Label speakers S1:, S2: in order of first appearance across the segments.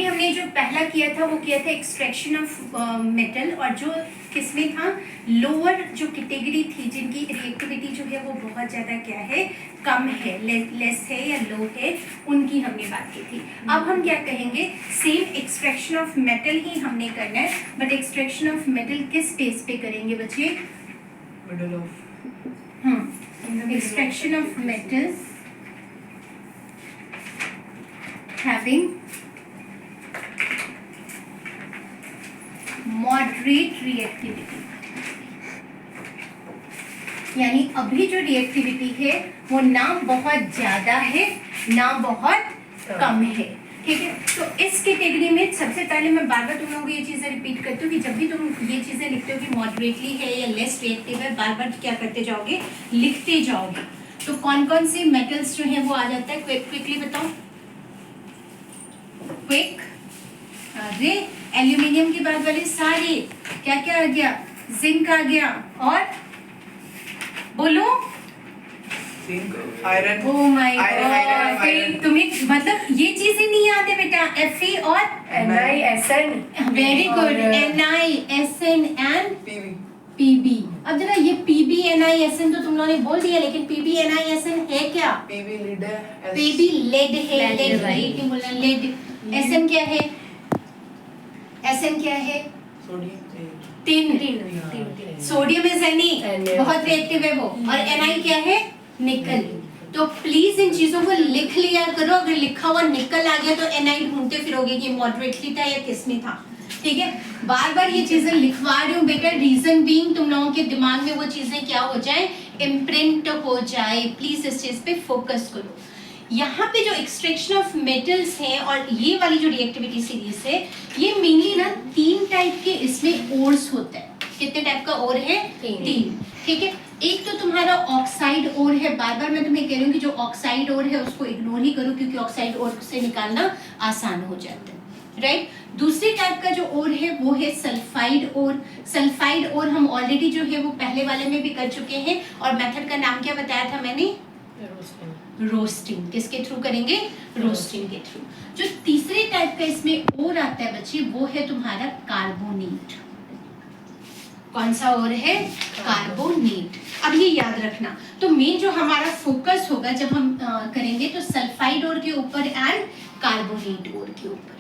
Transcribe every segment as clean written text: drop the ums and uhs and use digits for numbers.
S1: अभी हमने जो पहला किया था वो किया था एक्सट्रैक्शन ऑफ मेटल, और जो किसमें था, लोअर जो कैटेगरी थी जिनकी रिएक्टिविटी जो है वो बहुत ज़्यादा क्या है, कम है, लेस है या लो है, उनकी हमने बात की थी। अब हम क्या कहेंगे, सेम एक्सट्रैक्शन ऑफ मेटल ही हमने करना है, बट एक्सट्रैक्शन ऑफ मेटल किस बेस पे करेंगे बच्चे,
S2: middle of
S1: extraction of metals having moderate reactivity, यानी अभी जो रिएक्टिविटी है वो ना बहुत ज्यादा है ना बहुत कम है, ठीक है। तो इस कैटेगरी में सबसे पहले मैं बार बार तुम लोगों को ये चीज़ें रिपीट करती हूँ कि जब भी तुम ये चीज़ें लिखते हो कि मॉडरेटली है या लेस रिएक्टिव है, बार बार क्या करते जाओगे, लिखते जाओगे। तो कौन कौन से मेटल्स जो हैं वो आ जाता है, क्विकली बताओ, क्विक, अरे एल्यूमिनियम की बात वाले सारे, क्या क्या आ गया, जिंक आ गया, और बोलो
S2: आयरन,
S1: ओ माय गॉड, तुम्हें मतलब ये चीजें नहीं आते बेटा, Fe और
S3: NiSN,
S1: very good, NiSN and
S2: PV,
S1: Pb। अब जरा ये Pb NiSN तो तुम लोगों ने बोल दिया, लेकिन Pb NiSN है क्या,
S2: पीवी लीड है,
S1: Pb लेड है, लेड बोलना, लेड। Sn क्या है, Sn क्या है, टिन, सोडियम इज Ni, बहुत रिएक्टिव है वो, और Ni क्या है, निकल। तो प्लीज इन चीजों को लिख लिया करो, अगर लिखा हुआ निकल आ गया तो Ni ढूंढते फिरोगे कि मॉडरेटली था या किसमें था, ठीक है। बार बार ये चीजें लिखवा रही हूँ बेटा, रीजन बीइंग तुम लोगों के दिमाग में वो चीजें क्या हो जाए, इम्प्रिंट हो जाए, प्लीज इस चीज पे फोकस करो। यहाँ पे जो एक्सट्रैक्शन ऑफ मेटल्स हैं और ये वाली जो रिएक्टिविटी सीरीज है, ये मेनली ना 3 टाइप के इसमें ओर्स होते हैं। कितने टाइप का ओर है, 3, ठीक है। एक तो तुम्हारा ऑक्साइड ओर है, बार बार मैं तुम्हें कह रही हूँ कि जो ऑक्साइड ओर है उसको इग्नोर ही करो, क्योंकि ऑक्साइड ओर से निकालना आसान हो जाता है, राइट। दूसरे टाइप का जो ओर है वो है सल्फाइड ओर। सल्फाइड ओर हम ऑलरेडी जो है वो पहले वाले में भी कर चुके हैं, और मेथड का नाम क्या बताया था मैंने, रोस्टिंग। किसके थ्रू करेंगे, रोस्टिंग के थ्रू। जो तीसरे टाइप का इसमें ओर आता है बच्चे, वो है तुम्हारा कार्बोनेट। कौन सा ओर है, कार्बोनेट। अब ये याद रखना, तो मेन जो हमारा फोकस होगा जब हम करेंगे तो सल्फाइड ओर के ऊपर एंड कार्बोनेट ओर के ऊपर,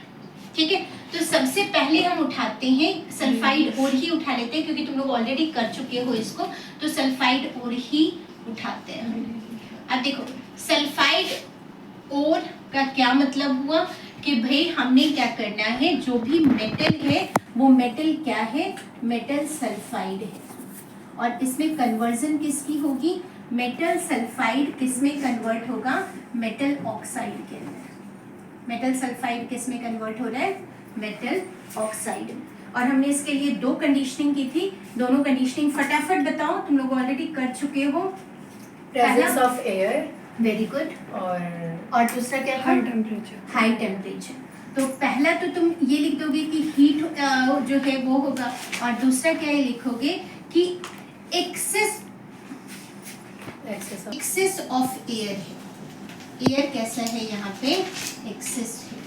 S1: ठीक है। तो सबसे पहले हम उठाते हैं सल्फाइड ओर ही उठा लेते हैं, क्योंकि तुम लोग ऑलरेडी कर चुके हो इसको, तो सल्फाइड ओर ही उठाते हैं। अब देखो सल्फाइड ओर का क्या मतलब हुआ कि भाई हमने क्या करना है, जो भी मेटल है वो मेटल क्या है, मेटल सल्फाइड है, और इसमें कन्वर्जन किसकी होगी, मेटल सल्फाइड किसमें कन्वर्ट होगा, मेटल ऑक्साइड के अंदर। मेटल सल्फाइड किसमें कन्वर्ट हो रहा है, मेटल ऑक्साइड। और हमने इसके लिए 2 कंडीशनिंग की थी, दोनों कंडीशनिंग फटाफट बताओ, तुम लोग ऑलरेडी कर चुके हो।
S3: Presence of air,
S1: very good, और दूसरा क्या था,
S2: हाई टेम्परेचर,
S1: हाई टेम्परेचर। तो पहला तो तुम ये लिख दोगे कि हीट जो है वो होगा, और दूसरा क्या है लिखोगे कि एक्सेस ऑफ एयर है। एयर कैसा है यहाँ पे, एक्सेस है,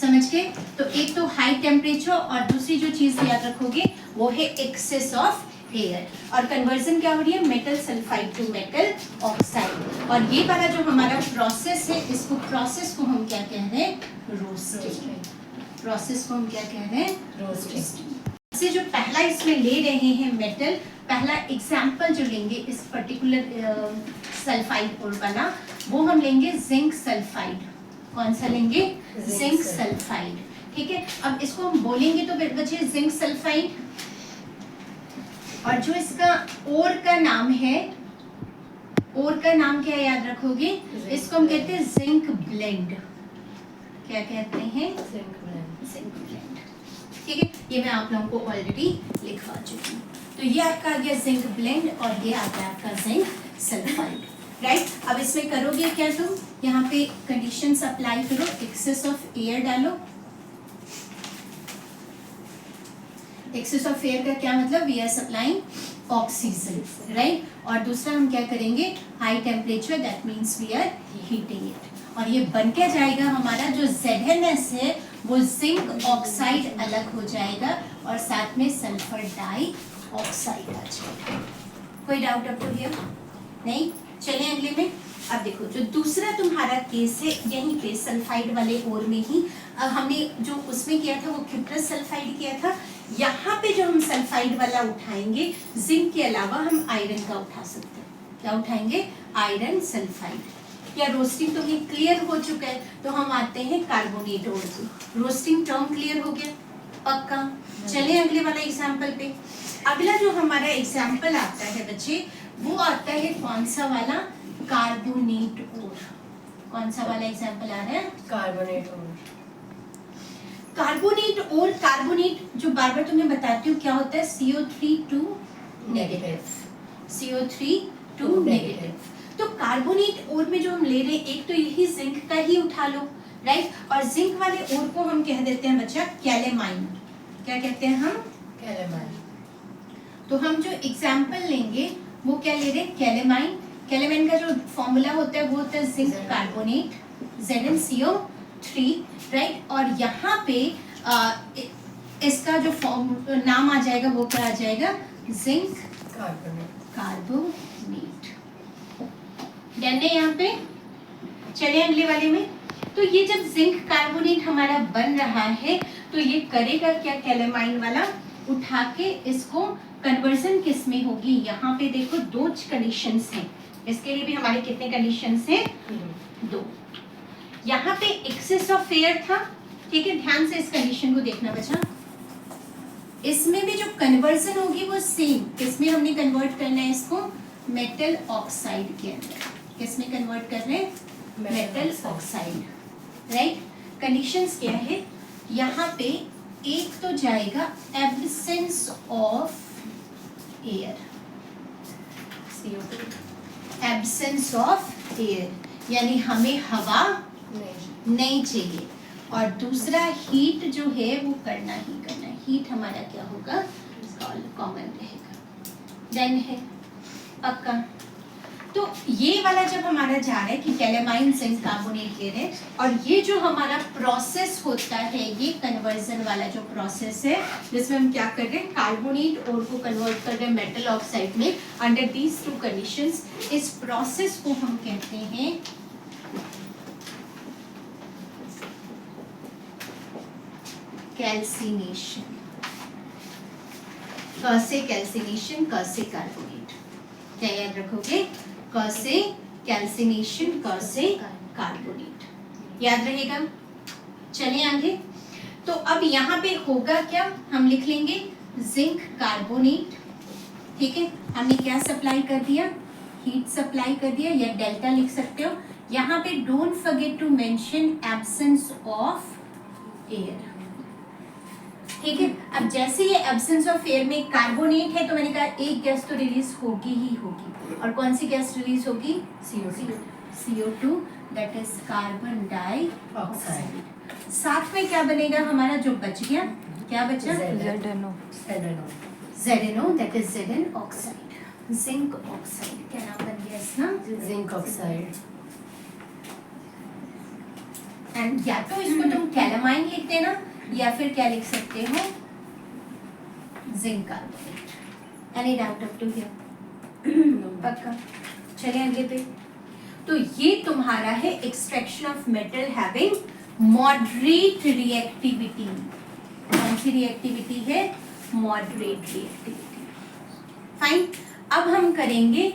S1: समझ गए। तो एक तो हाई टेम्परेचर, और दूसरी जो चीज याद रखोगे वो है एक्सेस ऑफ एयर, और कन्वर्जन क्या हो रही है, metal sulphide to metal oxide. और ये वाला जो हमारा प्रोसेस है, इसको प्रोसेस को हम क्या कह रहे हैं, रोस्टिंग। प्रोसेस को हम क्या कह रहे हैं, रोस्टिंग। से जो पहला इसमें ले रहे हैं मेटल, पहला एग्जाम्पल जो लेंगे इस पर्टिकुलर सल्फाइड ओर वाला, वो हम लेंगे जिंक सल्फाइड। कौन सा लेंगे, जिंक सल्फाइड, ठीक है। अब इसको हम बोलेंगे तो बच्चे जिंक सल्फाइड, और जो इसका ओर का नाम है, ओर का नाम क्या याद रखोगे, इसको हम कहते हैं जिंक ब्लेंड। क्या कहते हैं, जिंक ब्लेंड, ठीक है। ये मैं आप लोगों को ऑलरेडी लिखवा चुकी हूँ। तो ये आपका आ गया जिंक ब्लेंड, और ये आता है आपका जिंक सल्फाइड, राइट। अब इसमें करोगे क्या तुम, यहाँ पे कंडीशंस अप्लाई करो, एक्सेस ऑफ एयर डालो। एक्सेस ऑफ एयर का क्या मतलब, we are supplying oxygen, right. और दूसरा हम क्या करेंगे, high temperature, that means we are heating it. और ये बन क्या जाएगा, हमारा जो ZnS है वो जिंक ऑक्साइड अलग हो जाएगा और साथ में सल्फर डाई ऑक्साइड आ जाएगा। कोई डाउट आपको ये? नहीं? चलें अगले में। अब देखो जो दूसरा तुम्हारा केस है यहीं पे सल्फाइड वाले ओर में ही, अब हमने जो उसमें किया था वो क्यूप्रस सल्फाइड किया था। यहाँ पे जो हम सल्फाइड वाला उठाएंगे, जिंक के अलावा हम आयरन का उठा सकते हैं। क्या उठाएंगे? Iron sulphide. या रोस्टिंग तो ये क्लियर हो चुका है, तो हम आते हैं कार्बोनेट ओर की। रोस्टिंग टर्म क्लियर हो गया? पक्का। चले अगले वाला एग्जाम्पल पे। अगला जो हमारा एग्जाम्पल आता है बच्चे, वो आता है कौन सा वाला? कार्बोनेट ओर। कौन सा वाला एग्जाम्पल आ रहा है?
S3: कार्बोनेट और
S1: कार्बोनेट और कार्बोनेट जो बार बार तुम्हें बताती हूँ क्या होता है, CO3 2 नेगेटिव, CO3 2 नेगेटिव। तो कार्बोनेट और में जो हम ले रहे हैं, एक तो यही जिंक का ही उठा लो, राइट। और जिंक वाले और को हम कह देते हैं बच्चा कैलेमाइन। क्या कहते हैं हम?
S3: कैलेमाइन।
S1: तो हम जो एग्जाम्पल लेंगे वो क्या ले रहे हैं? कैलेमाइन। कैलेमाइन का जो फॉर्मूला होता है वो होता है जिंक कार्बोनेट, ZnCO3, राइट। और यहाँ पे इसका जो नाम आ जाएगा वो क्या आ जाएगा? Zinc carbonate. डन है यहाँ पे? चलिए अगले वाले में। तो ये जब जिंक कार्बोनेट हमारा बन रहा है तो ये करेगा क्या? कैलेमाइन वाला उठा के इसको कन्वर्जन किस में होगी? यहाँ पे देखो दो कंडीशंस हैं, इसके लिए भी हमारे कितने कंडीशंस हैं? 2। यहाँ पे एक्सेस ऑफ एयर था, ठीक है, ध्यान से इस कंडीशन को देखना बच्चा। इसमें भी जो कन्वर्जन होगी वो सेम, किसमें हमने कन्वर्ट करना है इसको? मेटल ऑक्साइड के अंदर। किसमें कन्वर्ट कर रहे हैं? Metal oxide, right. कंडीशंस क्या है? यहाँ पे एक तो जाएगा absence of air, absence of air, यानी हमें हवा नहीं चाहिए। और दूसरा हीट जो है वो करना ही करना है, हीट हमारा क्या होगा? कॉमन रहेगा। डन है? पक्का। तो ये वाला जब हमारा जा रहा है कि कैलेमाइन जिंक कार्बोनेट ले रहे हैं, और ये जो हमारा प्रोसेस होता है, ये कन्वर्जन वाला जो प्रोसेस है जिसमें हम क्या कर रहे हैं? कार्बोनेट और को कन्वर्ट कर रहे हैं मेटल ऑक्साइड में अंडर दीज 2 कंडीशंस। इस प्रोसेस को हम कहते हैं कैल्सिनेशन। क से कैल्सिनेशन, क से कार्बोनेट। क्या याद रखोगे? क से कैल्सिनेशन, क से कार्बोनेट। याद रहेगा? चलिए आगे। तो अब यहाँ पे होगा क्या? हम लिख लेंगे जिंक कार्बोनेट, ठीक है। हमने क्या सप्लाई कर दिया? हीट सप्लाई कर दिया, या डेल्टा लिख सकते हो। यहाँ पे don't forget to mention absence of air, ठीक है। अब जैसे ये एब्सेंस ऑफ एयर में कार्बोनेट है तो मैंने कहा एक गैस तो रिलीज होगी ही होगी, और कौन सी गैस रिलीज होगी? CO2, that is carbon dioxide. साथ में क्या बनेगा हमारा जो बच गया? क्या बचा? ZnO, that is Zn oxide, zinc oxide. क्या नाम बन गया इसका?
S3: Zinc oxide.
S1: एंड या तो इसको तुम कैलेमाइन लिख देना, या फिर क्या लिख सकते हो? Zinc carbonate. Any doubt up to here? पक्का। चलिए आगे पे। तो ये तुम्हारा है extraction of metal having moderate reactivity. कौन सी रिएक्टिविटी है? Moderate reactivity. फाइन। अब हम करेंगे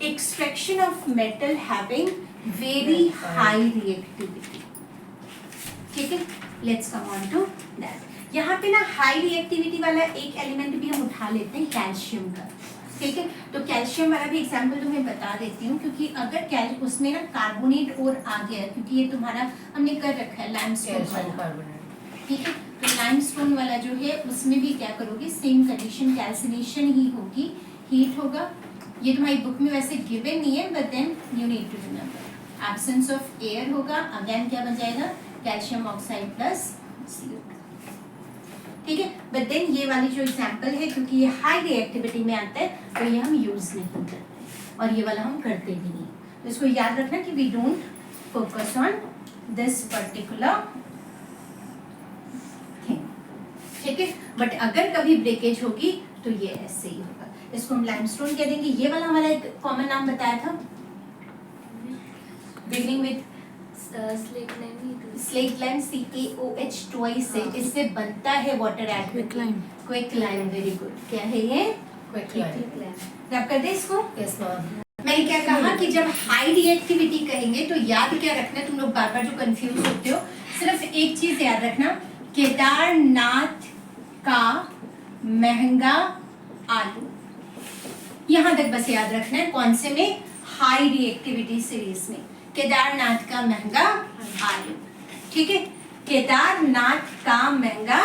S1: extraction of metal having very high reactivity, ठीक है। Let's come on to that. यहाँ पे ना हाई रिएक्टिविटी वाला एक एलिमेंट भी हम उठा लेते हैं, कैल्शियम का, ठीक है। तो कैल्शियम वाला भी एग्जांपल तुम्हें बता देती हूँ, क्योंकि अगर उसमें ना कार्बोनेट और आ गया, क्योंकि ये तुम्हारा हमने कर रखा है लाइमस्टोन वाला, ठीक है। तो लाइमस्टोन वाला जो है उसमें भी क्या करोगे? सेम कंडीशन, कैल्सिनेशन ही होगी, हीट होगा। ये तुम्हारी बुक में वैसे गिवन नहीं है, but then you need to remember. Absence of air होगा, अगेन क्या बन जाएगा? कैल्शियम ऑक्साइड प्लस CO2, ठीक है। बट देन ये वाली जो एग्जांपल है, क्योंकि ये हाई रिएक्टिविटी में आता है तो ये हम यूज नहीं करते, और ये वाला हम करते भी नहीं। तो इसको याद रखना कि we don't focus on this particular ठीक है। बट अगर कभी ब्रेकेज होगी तो ये ऐसे ही होगा। इसको हम लाइमस्टोन कह देंगे। ये वाला हमारा एक कॉमन नाम बताया था, beginning with
S3: slate lime,
S1: slate lime, CaOH twice से इससे बनता है water
S2: Quicklime.
S1: Quicklime. Very good. क्या है ये?
S3: क्विकलाइम।
S1: रैप कर दे इसको।
S3: Yes ma'am.
S1: मैंने क्या कहा कि जब हाई रिएक्टिविटी कहेंगे तो याद क्या रखना है, तुम लोग बार बार जो कंफ्यूज होते हो, सिर्फ एक चीज याद रखना, केदारनाथ का महंगा आलू, यहां तक बस याद रखना है। कौन से में? हाई रिएक्टिविटी सीरीज में, केदारनाथ का महंगा आलू। ठीक है, केदारनाथ का महंगा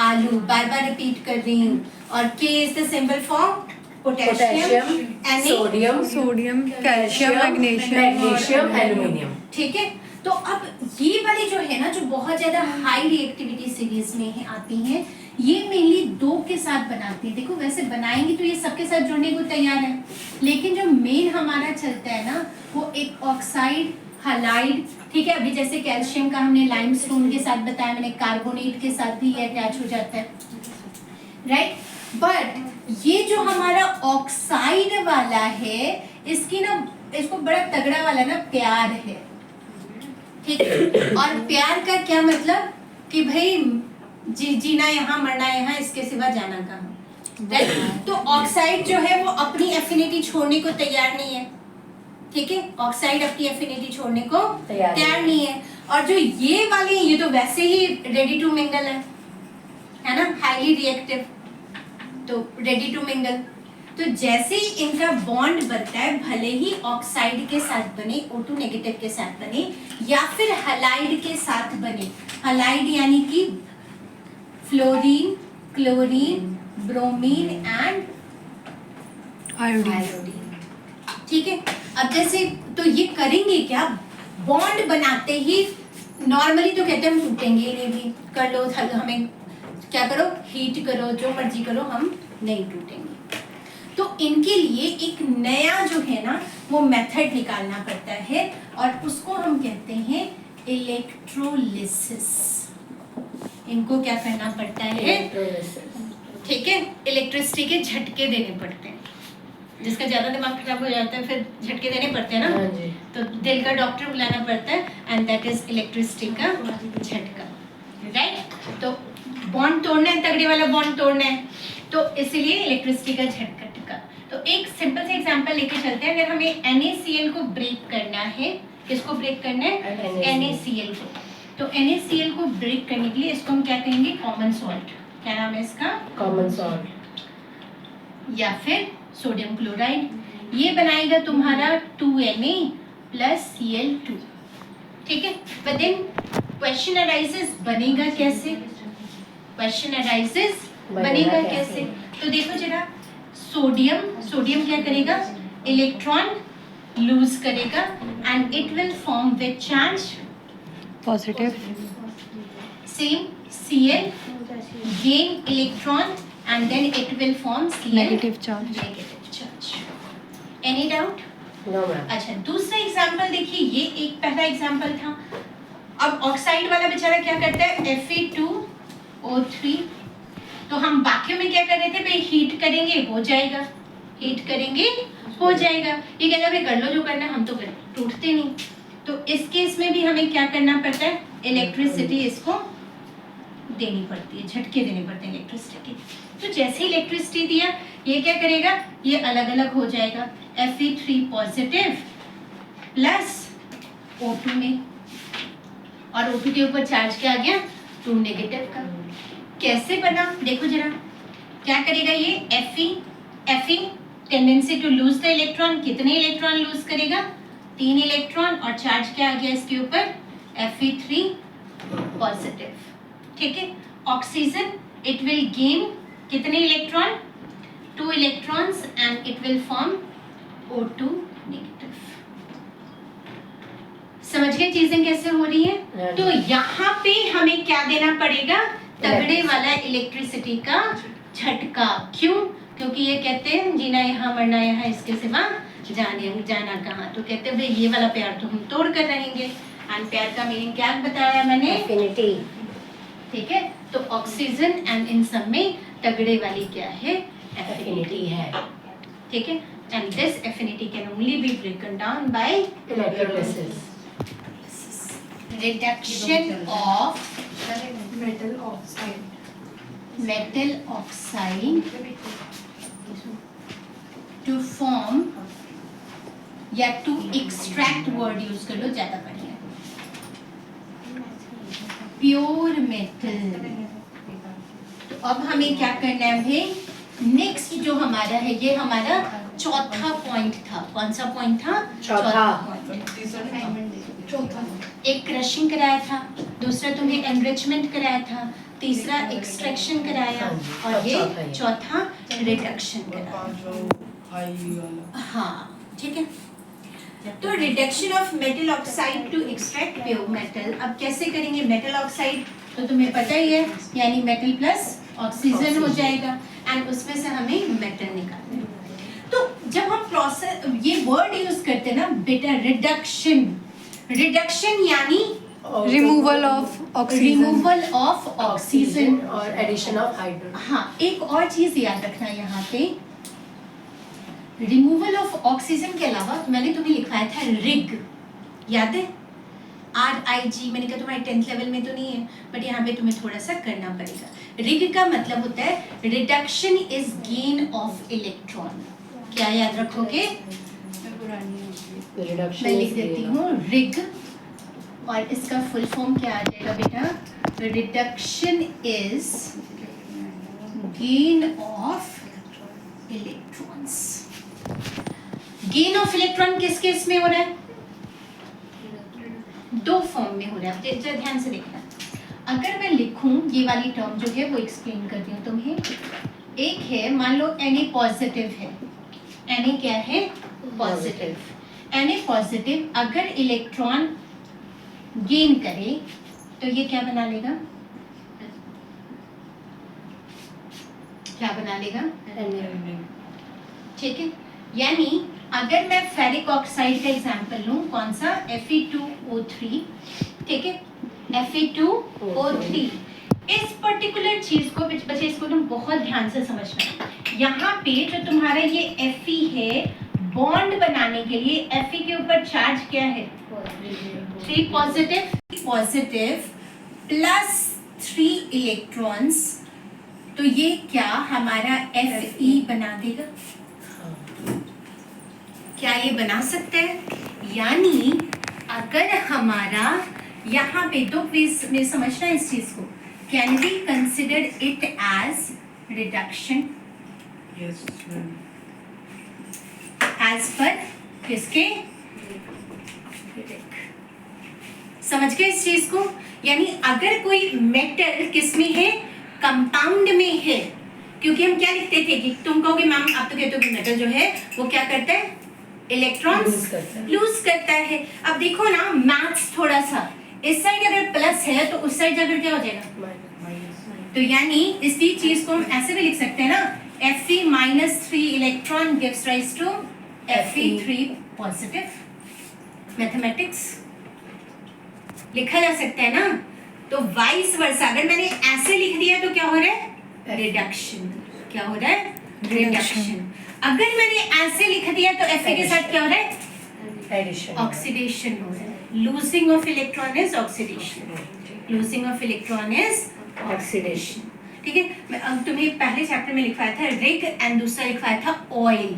S1: आलू, बार बार रिपीट कर रही हूँ। और K is the symbol for potassium,
S3: sodium,
S2: sodium, calcium,
S3: magnesium, aluminium.
S1: ठीक है। तो अब ये वाली जो है ना, जो बहुत ज्यादा हाई रिएक्टिविटी सीरीज में है आती हैं, ये मेनली 2 के साथ बनाती है। देखो वैसे बनाएंगे तो ये सबके साथ जुड़ने को तैयार है, लेकिन जो मेन हमारा चलता है ना वो एक ऑक्साइड हलाइड। ठीक है, अभी जैसे कैल्शियम का हमने लाइमस्टोन के साथ बताया, मैंने कार्बोनेट के साथ भी ये अटैच हो जाता है, राइट। बट ये जो हमारा ऑक्साइड वाला है, इसकी ना, इसको बड़ा तगड़ा वाला ना प्यार है। ठीक है, और प्यार का क्या मतलब कि भाई जीना यहाँ मरना यहाँ, इसके सिवा जाना कहाँ, राइट। तो ऑक्साइड जो है वो अपनी एफिनिटी छोड़ने को तैयार नहीं है। ठीक है, ऑक्साइड अपनी एफिनिटी छोड़ने को तैयार नहीं है। और जो ये वाले, ये तो वैसे ही रेडी टू मिंगल है ना, हाईली रिएक्टिव, तो रेडी टू मिंगल। तो जैसे ही इनका बॉन्ड बनता है, भले ही ऑक्साइड के साथ बने, O2 नेगेटिव के साथ बने, या फिर हलाइड के साथ बने। हलाइड यानी कि fluorine, chlorine, bromine and
S2: iodine.
S1: ठीक है। अब जैसे तो ये करेंगे क्या, बॉन्ड बनाते ही नॉर्मली तो कहते हैं हम टूटेंगे नहीं, भी कर लो, हमें क्या करो, हीट करो, जो मर्जी करो, हम नहीं टूटेंगे। तो इनके लिए एक नया जो है ना वो मेथड निकालना पड़ता है, और उसको हम कहते हैं इलेक्ट्रोलिसिस। इनको क्या करना पड़ता है? ठीक है, इलेक्ट्रिसिटी के झटके देने पड़ते हैं। जिसका ज्यादा दिमाग खराब हो जाता है फिर झटके देने पड़ते हैं ना, तो दिल का डॉक्टर बुलाना पड़ता है, एंड दैट इज इलेक्ट्रिसिटी का झटका, राइट। तो बॉन्ड तोड़ना है, तगड़े वाला बॉन्ड तोड़ना है, तो इसीलिए इलेक्ट्रिसिटी का झटका। तो एक सिंपल से एग्जांपल लेके चलते हैं। अगर हमें NaCl को ब्रेक करना है, किसको ब्रेक करना है? NaCl को। तो NaCl को ब्रेक करने के लिए इसको हम क्या कहेंगे? Common salt. क्या नाम है इसका?
S3: कॉमन सॉल्ट
S1: या फिर सोडियम क्लोराइड। ये बनाएगा तुम्हारा 2Na प्लस Cl2। ठीक है, बट देन क्वेश्चन अराइजेस, बनेगा कैसे? क्वेश्चन अराइजेस बनेगा कैसे? तो देखो जरा, सोडियम क्या करेगा? इलेक्ट्रॉन लूज करेगा, and it will form with charge
S2: positive.
S1: Same Cl gain electron and then it will form Cl
S2: Negative charge.
S1: Negative charge. Any doubt?
S3: No ma'am.
S1: अच्छा, दूसरा एग्जांपल देखिए। ये एक पहला एग्जांपल था। अब ऑक्साइड वाला बेचारा क्या करता है? Fe2O3। तो हम बाकियों में क्या कर रहे थे? भाई हीट करेंगे हो जाएगा, हीट करेंगे हो जाएगा। ये कहता है कर लो जो करना है, हम तो टूटते नहीं। तो इस केस में भी हमें क्या करना पड़ता है? इलेक्ट्रिसिटी इसको देनी पड़ती है, झटके देने पड़ते हैं इलेक्ट्रिसिटी के। तो जैसे ही इलेक्ट्रिसिटी दिया, ये क्या करेगा? ये अलग अलग हो जाएगा। Fe3 पॉजिटिव प्लस O2 में, और O2 के ऊपर चार्ज क्या आ गया? 2 नेगेटिव का। कैसे बना देखो जरा, क्या करेगा ये? Fe tendency to lose the electron, कितने इलेक्ट्रॉन लूज करेगा? 3 इलेक्ट्रॉन, और चार्ज क्या आ गया इसके ऊपर? Fe3 positive. ठीक है, ऑक्सीजन इट विल गेन कितने electron? 2 electrons, and it will form O2 negative. समझ गए चीजें कैसे हो रही हैं? तो यहाँ पे हमें क्या देना पड़ेगा? तगड़े वाला इलेक्ट्रिसिटी का झटका। क्यों? क्योंकि ये कहते हैं जीना यहाँ मरना यहाँ, इसके सिवा जाना कहाँ। तो कहते हैं भाई ये वाला प्यार तो हम तोड़ कर रहेंगे। एंड प्यार का मीनिंग क्या बताया मैंने?
S3: एफिनिटी।
S1: ठीक है, तो ऑक्सीजन एंड इन सब में तगड़े वाली क्या है,
S3: Affinity है.
S1: ठीक है, and this affinity can only be broken down by
S3: Electrolysis.
S1: reduction of
S2: metal oxide
S1: metal oxide to form या to extract word यूज कर लो, ज्यादा बढ़िया, प्योर मेटल। तो अब हमें क्या करना है भाई, नेक्स्ट जो हमारा है, ये हमारा चौथा पॉइंट था। कौन सा पॉइंट था?
S3: चौथा।
S1: पॉइंट। चौथा एक क्रशिंग कराया था, दूसरा तुमने एनरिचमेंट कराया था, तीसरा एक्सट्रैक्शन कराया, और ये चौथा रिडक्शन कराया। हाँ ठीक है, तो reduction of metal oxide to extract pure metal. अब कैसे करेंगे? मेटल ऑक्साइड तो तुम्हें पता ही है, यानी मेटल प्लस ऑक्सीजन हो जाएगा, एंड उसमें से हमें मेटल निकालना है। तो जब हम प्रोसेस ये वर्ड यूज करते हैं ना बेटा, रिडक्शन, रिडक्शन यानी
S2: removal of oxygen,
S1: removal of oxygen
S3: और एडिशन ऑफ हाइड्रोजन।
S1: हाँ, एक और चीज याद रखना यहाँ पे, रिमूवल ऑफ ऑक्सीजन के अलावा मैंने तुम्हें लिखवाया था रिग, याद है? RIG, मैंने कहा तुम्हारे 10th लेवल में तो नहीं है, बट यहाँ पे तुम्हें थोड़ा सा करना पड़ेगा। रिग का मतलब होता है reduction is gain of electron. क्या याद रखोगे? मैं लिख देती हूँ रिग, और इसका फुल फॉर्म क्या आ जाएगा बेटा? Reduction is gain of electrons. Gain of electron किस केस में हो रहा है? दो फॉर्म में हो रहा है, जरा ध्यान से देखना। अगर मैं लिखूं ये वाली टर्म जो है वो एक्सप्लेन करती हूँ तुम्हें। एक है, मान लो Na पॉजिटिव है, Na क्या है? पॉजिटिव। Na पॉजिटिव अगर इलेक्ट्रॉन गेन करे तो ये क्या बना लेगा? क्या बना लेगा? ठीक है, यानी अगर मैं फेरिक ऑक्साइड का एग्जांपल लूं, कौन सा? Fe2O3, ठीक है, Fe2O3। इस पर्टिकुलर चीज को बच्चे इसको तुम बहुत ध्यान से समझना। यहाँ पे जो तुम्हारा ये Fe है, बॉन्ड बनाने के लिए Fe के ऊपर चार्ज क्या है? 3 पॉजिटिव प्लस 3 इलेक्ट्रॉन्स, तो ये क्या हमारा Fe बना देगा? क्या ये बना सकते हैं? यानी अगर हमारा यहाँ पे, तो प्लीज में समझना इस चीज को, can we consider it as reduction?
S4: Yes, ma'am.
S1: As पर किसके? समझ गए इस चीज को? यानी अगर कोई मेटल किसमें है? कंपाउंड में है, क्योंकि हम क्या लिखते थे कि तुम कहोगे मैम आप तो कहते हो कि मेटल जो है वो क्या करता है? इलेक्ट्रॉन्स लूज करता है। अब देखो ना, मैथ्स थोड़ा सा, इस साइड अगर प्लस है तो उस साइड जाकर क्या हो जाएगा? तो यानी इसी चीज को हम ऐसे भी लिख सकते हैं ना, Fe minus 3 electron gives rise to Fe3 positive. Mathematics लिखा जा सकता है ना। तो वाइस वर्सा, अगर मैंने ऐसे लिख दिया तो क्या हो रहा है? रिडक्शन। क्या हो रहा है? रिडक्शन। अगर मैंने ऐसे लिख दिया तो Fe के साथ क्या हो रहा है?
S3: एडिशन,
S1: ऑक्सीडेशन हो रहा है। Losing of electron is oxidation, losing of electron is
S3: oxidation.
S1: ठीक है, अब तुम्हें पहले चैप्टर में लिखवाया था रिग, एंड दूसरा लिखवाया था ऑयल।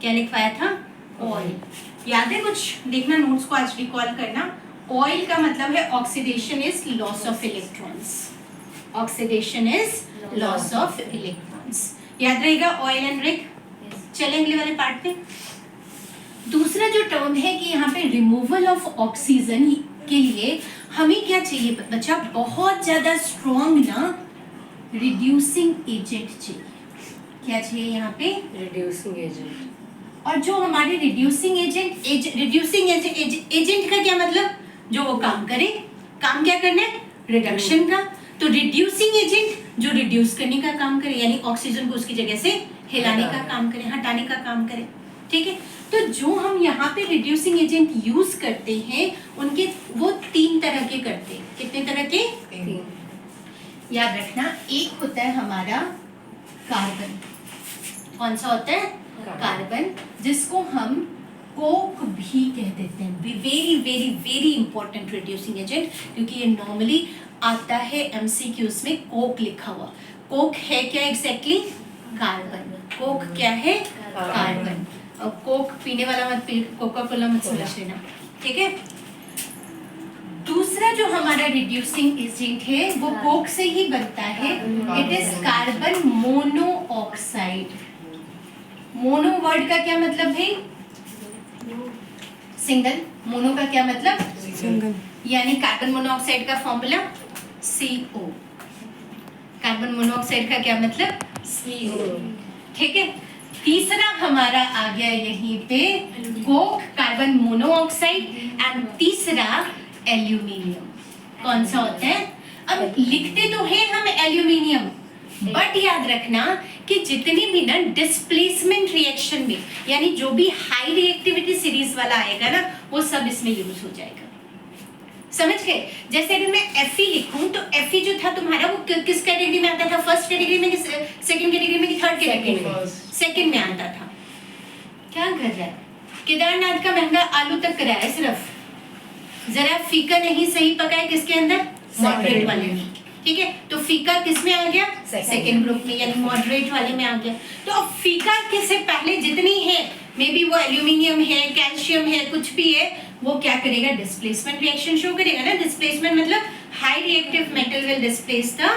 S1: क्या लिखवाया था? ऑयल। याद है कुछ? देखना नोट्स को, आज रिकॉल करना। ऑयल का मतलब है oxidation is loss of electrons, oxidation is loss of electrons. याद रहेगा ऑयल एंड रिग। चलें अगले वाले पार्ट पे। दूसरा जो टर्म है कि यहाँ पे रिमूवल ऑफ ऑक्सीजन के लिए हमें क्या चाहिए बच्चा? बहुत ज्यादा स्ट्रॉन्ग ना रिड्यूसिंग एजेंट चाहिए। क्या चाहिए यहाँ पे?
S3: Reducing agent.
S1: और जो हमारे रिड्यूसिंग एजेंट का क्या मतलब? जो वो काम करे। काम क्या करना है? रिडक्शन का। तो रिड्यूसिंग एजेंट जो रिड्यूस करने का काम करे, यानी ऑक्सीजन को उसकी जगह से हिलाने का काम करे, हटाने का काम करे। ठीक है, तो जो हम यहाँ पे रिड्यूसिंग एजेंट यूज करते हैं उनके वो 3 तरह के करते हैं। कितने तरह के? याद रखना, एक होता है हमारा कार्बन। कौन सा होता है? कार्बन, जिसको हम कोक भी कह देते हैं। Very very very important reducing agent, क्योंकि ये नॉर्मली आता है एमसीक्यूज में कोक लिखा हुआ। कोक है क्या एग्जैक्टली? कार्बन। कोक क्या है? कार्बन। और कोक पीने वाला मत पी, कोका कोला मत समझ लेना, ठीक है। दूसरा जो हमारा रिड्यूसिंग एजेंट है वो कोक से ही बनता है। It is carbon monoxide. Mono word का क्या मतलब है? सिंगल। मोनो का क्या मतलब?
S2: सिंगल।
S1: यानी कार्बन मोनोऑक्साइड का फॉर्मूला CO। कार्बन मोनोऑक्साइड का क्या मतलब? CO, ठीक है। तीसरा हमारा आ गया यहीं पे कोक, कार्बन मोनोऑक्साइड, एंड तीसरा एल्यूमिनियम। कौन सा होता है? अब लिखते तो है हम एल्यूमिनियम, बट याद रखना कि जितनी भी ना डिस्प्लेसमेंट रिएक्शन में, यानी जो भी हाई रिएक्टिविटी सीरीज वाला आएगा ना, वो सब इसमें यूज हो जाएगा। समझ गए? जैसे अगर मैं Fe लिखूं तो Fe जो था तुम्हारा वो किस कैटेगरी में आता था? फर्स्ट कैटेगरी में कि सेकंड कैटेगरी में कि थर्ड कैटेगरी में? सेकंड में आता था। क्या कर रहा है? केदारनाथ का महंगा आलू तक कराया है सिर्फ, जरा फीका नहीं सही पका है किसके अंदर? मॉडरेट वाले में, ठीक है। तो फीका किस में आ गया? सेकंड ग्रुप में, यानी मॉडरेट वाले में आ गया। तो अब फीका के से पहले जितनी है, मे बी वो एल्यूमिनियम है, कैल्शियम है, कुछ भी है, वो क्या करेगा? डिस्प्लेसमेंट रिएक्शन शो करेगा ना। डिस्प्लेसमेंट मतलब high reactive metal will displace the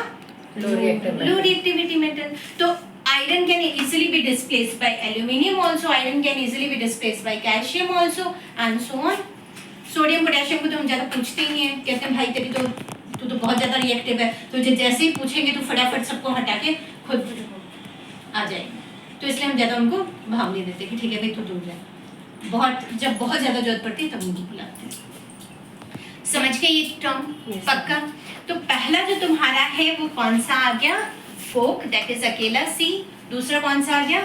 S1: low reactivity metal. तो iron can easily be displaced by aluminium also, iron can easily be displaced by calcium also, and so on. Sodium potassium को तो हम ज्यादा पूछते ही नहीं है, कहते हैं भाई तेरी तू तो बहुत ज्यादा रिएक्टिव है, तो जैसे ही पूछेंगे तो फटाफट सबको हटा के खुद आ जाएंगे, तो इसलिए हम ज्यादा उनको भाव नहीं देते कि ठीक है भाई तू दूर जा। जब बहुत ज्यादा जरूरत पड़ती है तब उनको बुलाते हैं। समझ गए ये टर्म? पक्का? तो पहला जो तुम्हारा है वो कौन सा आ गया? कोक, दैट इज अकेला C। दूसरा कौन सा आ गया?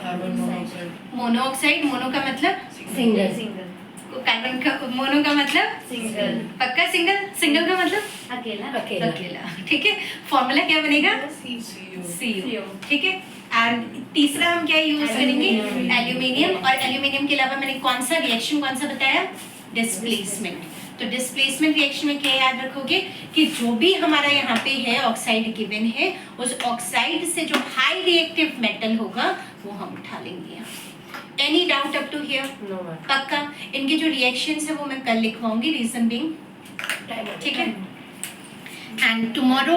S4: Carbon monoxide.
S1: मोनोऑक्साइड। मोनो का मतलब
S3: सिंगल।
S1: कार्बन का मोनो का मतलब
S3: सिंगल।
S1: पक्का सिंगल। सिंगल का मतलब अकेला, ठीक है। फॉर्मूला क्या बनेगा? CO, ठीक है। एंड तीसरा हम क्या यूज करेंगे? एल्यूमिनियम। और एल्यूमिनियम के अलावा मैंने कौन सा रिएक्शन कौन सा बताया? डिस्प्लेसमेंट। तो डिस्प्लेसमेंट रिएक्शन में क्या याद रखोगे कि जो भी हमारा यहाँ पे है ऑक्साइड गिवन है, उस ऑक्साइड से जो हाई रिएक्टिव मेटल होगा वो हम उठा लेंगे यहाँ। Any doubt up to here? पक्का? इनके जो रिएक्शंस है वो मैं कल लिखवाऊंगी, रीजन बीइंग, ठीक है। And tomorrow